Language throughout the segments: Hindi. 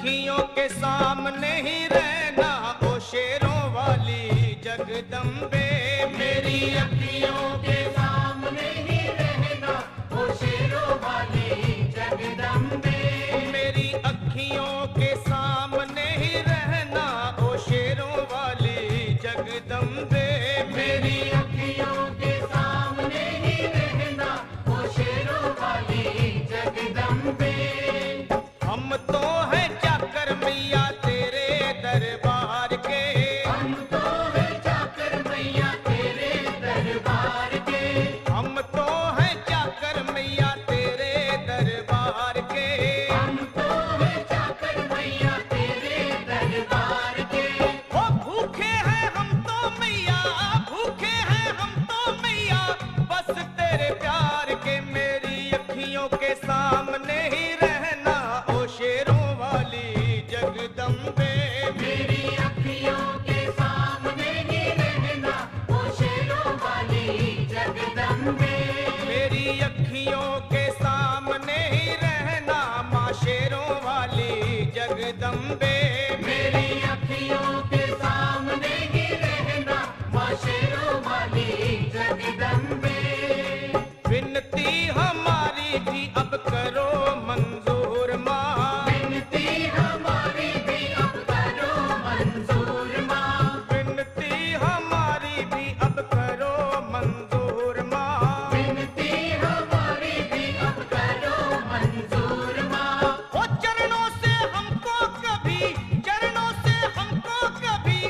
अखियों के सामने ही रहना ओ शेरों वाली जगदम्बे। मेरी अखियों के सामने ही रहना ओ शेरों वाली जगदम्बे। मेरी अखियों के सामने ही रहना ओ शेरों वाली जगदम्बे। मेरी अखियों के सामने ही रहना ओ शेरों वाली जगदम्बे। हम तो हैं चाकर मैया तेरे दरबार के। हम तो हैं चाकर मैया तेरे दरबार के। हम तो हैं चाकर मैया तेरे दरबार के। हम तो हैं चाकर मैया तेरे दरबार के। ओ भूखे हैं हम तो मैया, भूखे हैं हम तो मैया, बस तेरे प्यार के। मेरी अखियों के सामने ही रहना ओ शेरों वाली जगदम्बे। मेरी अखियों के सामने ही रहना ओ शेरों वाली जगदम्बे। मेरी अखियों के सामने ही रहना माँ शेरों वाली जगदम्बे। मेरी अखियों के सामने ही रहना माँ शेरों वाली जगदम्बे। विनती हमारी भी अब करो मंजूर माँ। विनती हमारी भी अब करो मंजूर माँ। विनती हमारी भी अब करो मंजूर माँ। विनती हमारी भी अब करो मंजूर माँ। ओ चरणों से हमको कभी, चरणों से हमको कभी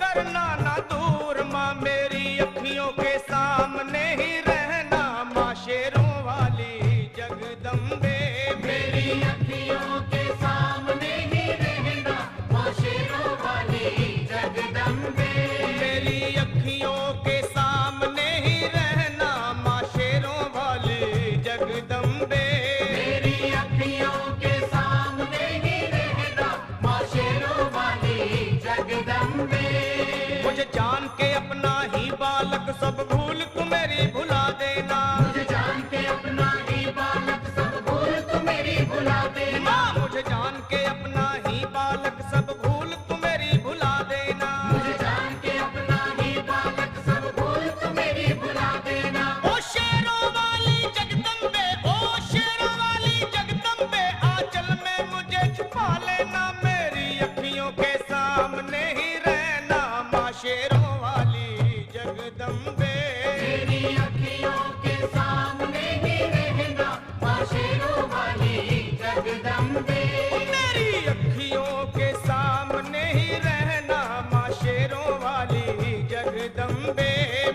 करना ना दूर माँ। मेरी अखियों के सामने ही रहना माँ शेरों वाली जगदम्बे। मेरी अखियों के सामने ही रहना माँ शेरों वाली जगदम्बे। मेरी अखियों के सामने ही रहना माँ शेरों वाली जगदम्बे। मेरी अखियों के सामने ही रहना माँ शेरों वाली जगदम्बे। मुझे जान के अपना ही बालक सब भूल तू मेरी भुला देना। मुझे जान के अपना ही बालक सब भूल तू मेरी भुला देना। माँ मुझे जान के अपना ही बालक सब भूल तू मेरी भुला देना। मुझे जान के अपना ही बालक सब भूल तू मेरी भुला देना। ओ शेरों वाली जगदम्बे, ओ शेरों वाली जगदम्बे, आंचल में मुझे छुपा लेना। मेरी अखियों के सामने ही रहना माँ शेरों वाली जगदम्बे। मेरी अखियों के सामने ही रहना माँ शेरों वाली जगदम्बे। मेरी अखियों के सामने ही रहना माँ शेरों वाली जगदम्बे।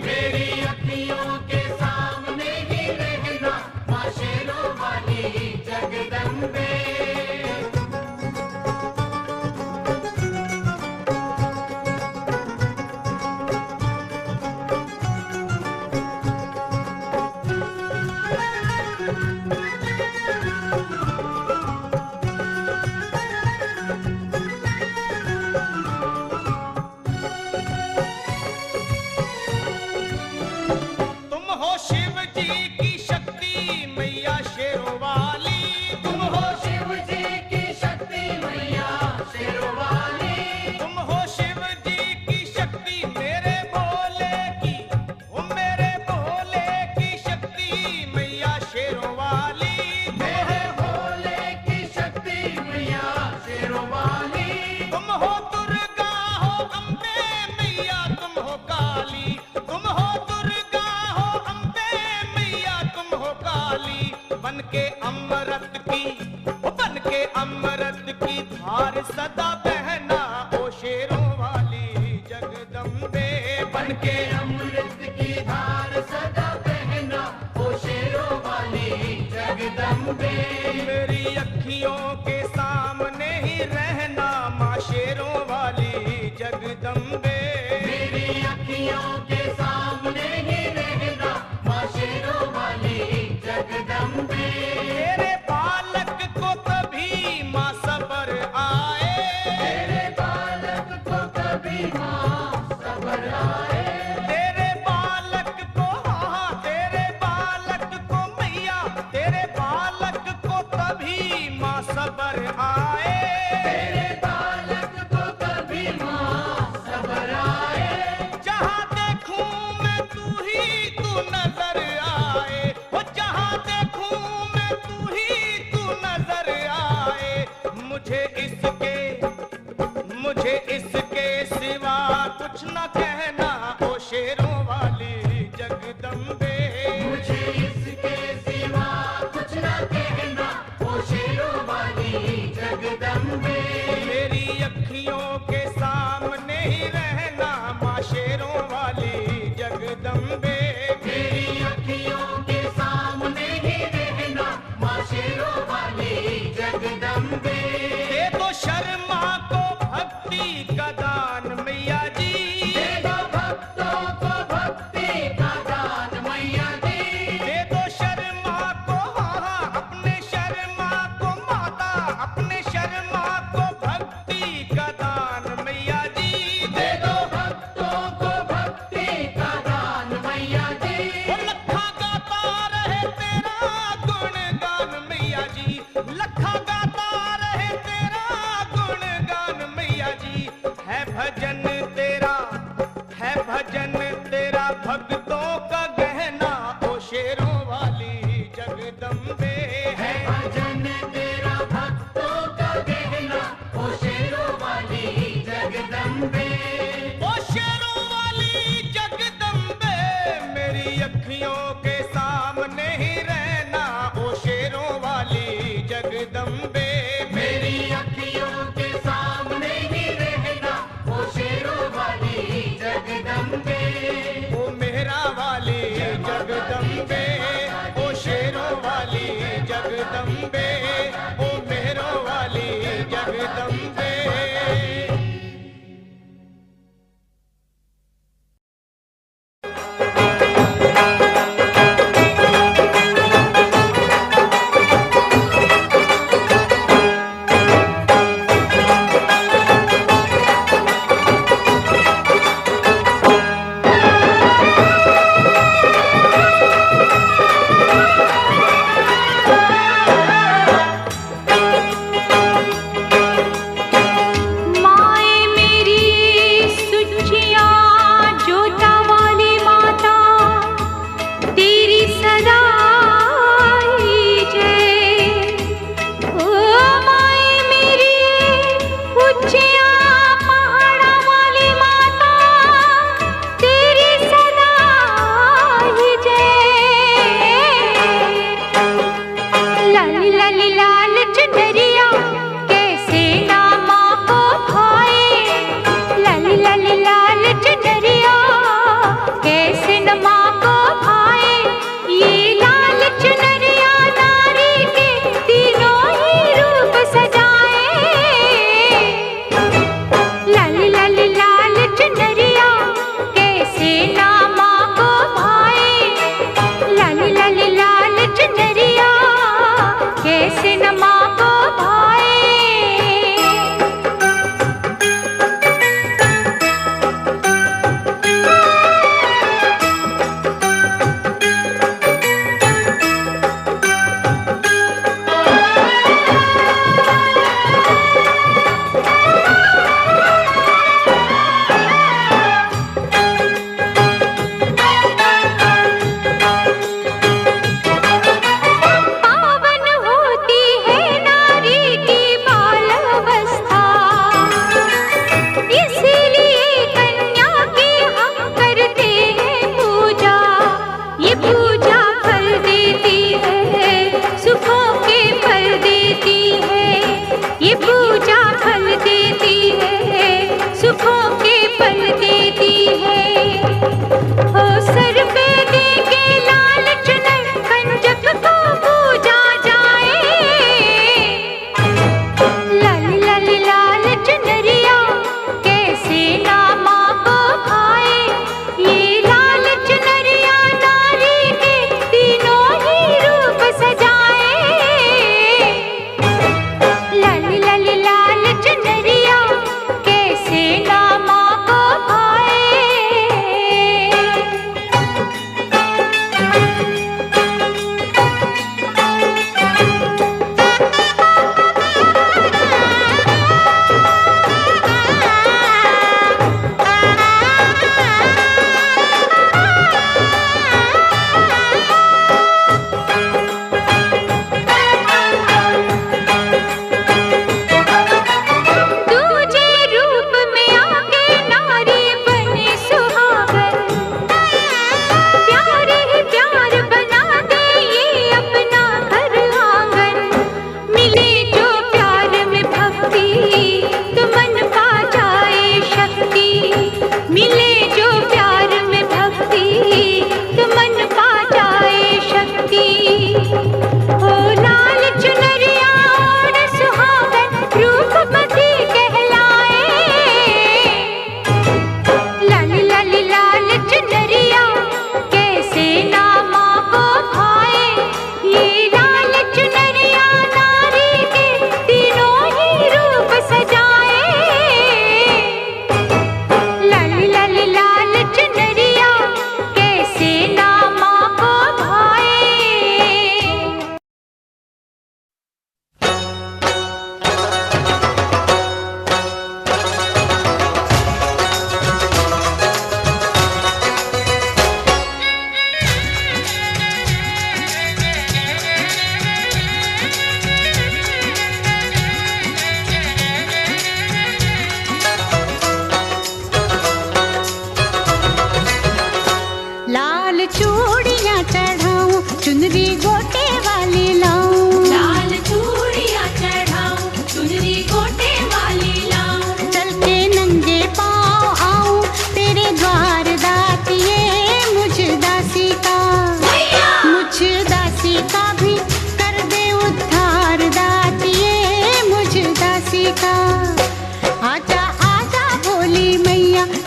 मेरी अखियों के सामने ही रहना माँ शेरों वाली जगदम्बे। तुम हो शिव जी की शक्ति मैया शेरों वाली। तुम हो शिव जी की शक्ति मैया शेरों वाली। तुम हो शिव जी की शक्ति मेरे भोले की, ओ मेरे भोले की शक्ति मैया शेरों वाली। मेरे भोले की शक्ति मैया शेरों वाली। तुम हो दुर्गा हो अम्बे मैया तुम हो काली। तुम हो दुर्गा हो अम्बे मैया तुम हो काली। बन के अमृत की, ओ बन के अमृत की धार सदा बहना ओ शेरों वाली जगदम्बे। बन के अमृत की धार सदा बहना ओ शेरों वाली जगदम्बे। मेरी अखियों के सामने ही रहना माँ शेरों वाली जगदम्बे। मेरी अखियों के सामने ही रहना माँ शेरों वाली जगदम्बे। तेरे बालक को कभी माँ सबर आए। तेरे बालक को कभी माँ सबर आए। तेरे बालक को, हाँ तेरे बालक को मैया, तेरे बालक को कभी माँ सबर आए। तेरे का दान मैया जी। दे दो भक्तों को भक्ति का दान मैया जी। दे दो शर्मा को हाँ अपने शर्मा को माता, अपने शर्मा को भक्ति का दान मैया जी। दे दो भक्तों को भक्ति का दान मैया जी। वो लखा गाता रहे तेरा गुणगान मैया जी, लखा गाता रहे तेरा गुणगान मैया जी। है भजन तेरा, है भजन तेरा भक्तों का गहना, ओ शेरों वाली जगदम्बे है भजन तेरा भक्तों का गहना, ओ शेरों वाली जगदम्बे। ओ शेरों वाली जगदम्बे, मेरी अखियों के सामने ही रहना, ओ शेरों वाली जगदम्बे। मेरी अखियों के सामने ही रहना, ओ शेरों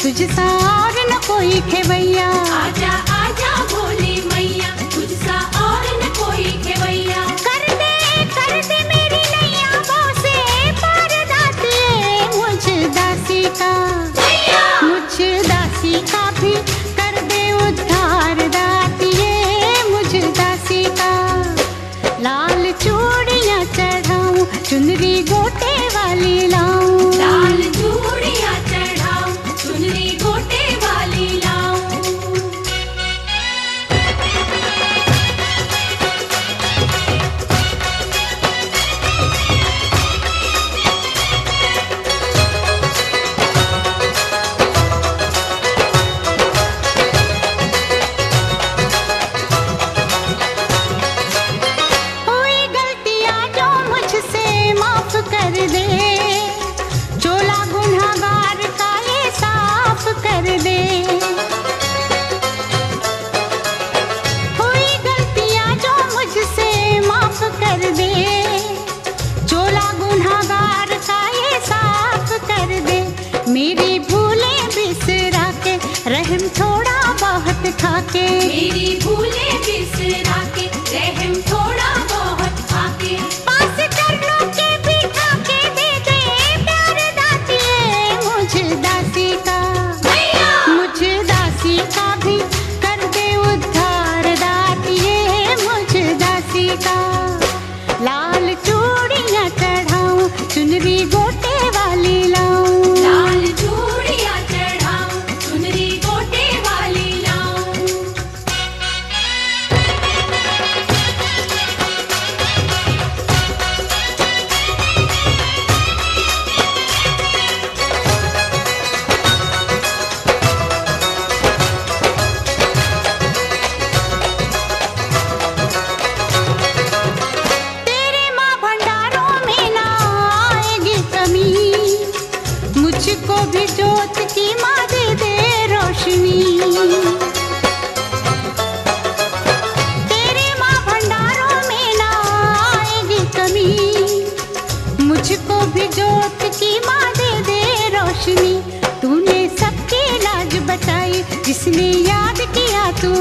तुझसा और न कोई खेवैया। आजा आजा भोली मैया, तुझसा और न कोई खेवैया। कर दे मेरी नैया वो से पार दातिए, मुझ दासी का भी कर दे उद्धार दातिए, मुझ दासी का। लाल चूड़ियाँ चढ़ाऊं, चुनरी गोटे वाली लाऊं। लाल चूड़ियाँ चढ़ाऊं, चुनरी गोटे वाली लाऊं। मेरी भूले बिसरा के रहम थोड़ा बहुत खाके। मेरी भूले बिसरा के रहम थोड़ा बहुत खाके। पास कर लो के बिठा के दे दे प्यार दातिए, मुझ दासी का। मुझ दासी का भी कर दे उद्धार दातिए, मुझ दासी का। लाल चूड़ियाँ चढ़ाऊं, चुनरी गोटे वाली लाऊं। लाल चूड़ियाँ चढ़ाऊं, चुनरी गोटे वाली लाऊं। तेरे माँ भंडारों में ना आएगी कमी, मुझको भी जोत की माँ दे दे रोशनी। तेरे माँ भंडारों में ना आएगी कमी, मुझको भी जोत की माँ दे दे रोशनी। तूने सबकी लाज बचाई, जिसने याद किया तू